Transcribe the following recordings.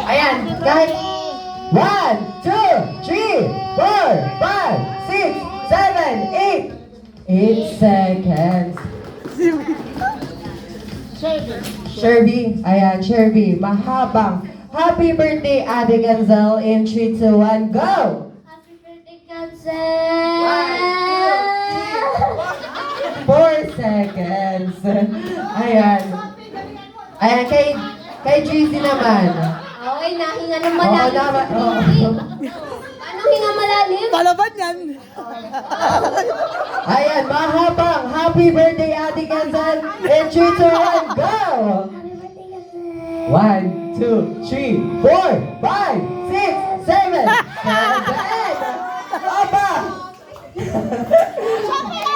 Ayan, kahit 1, 2, 3, 4, 5, 6, 7, 8 8 seconds. Sherby, ayan, Sherby, mahabang happy birthday, Ate Ganzel, in 3, 2, 1, go! Happy birthday, Ganzel! 4 seconds. Ayan. Ayan, kay GC naman. Okay, nahinga ng Oo malalim. naman, oo. Anong hinga malalim? Palaban yan. Ayan, mahabang happy birthday, Ate Ganzel, in 3, 2, 1, go! Happy birthday, Ganzel! 1, 2, 3, 4, 5, 6, 7, 7. Aba!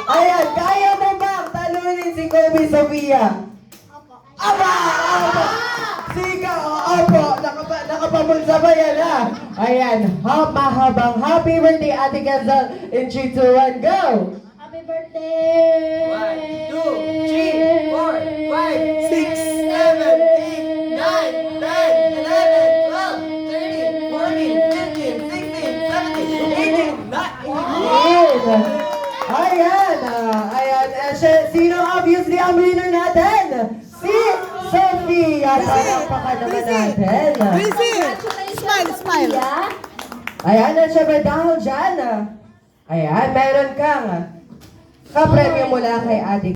Ayan, kaya mo bang talunin si Kobe Sofia? Aba! Aba! Siga! Opo! Nakapamulsa ba yan, ha? Ayan, mahabang happy birthday, Ate Ganzel, in 3, 2, 1, go! Happy birthday! 1, 2, 3, 4, 5, 6, 7, 8, 9, 10, 11, 12, 13, 14, 15, 16, 17, 18, 19. Ayan, ayan. Sino obviously ang winner natin? Si Sophia. Palakpakan naman natin. Busy. Smile, smile. Ayan, at syempre dahil dyan, ayan, meron kang kapremyo mula kay Ate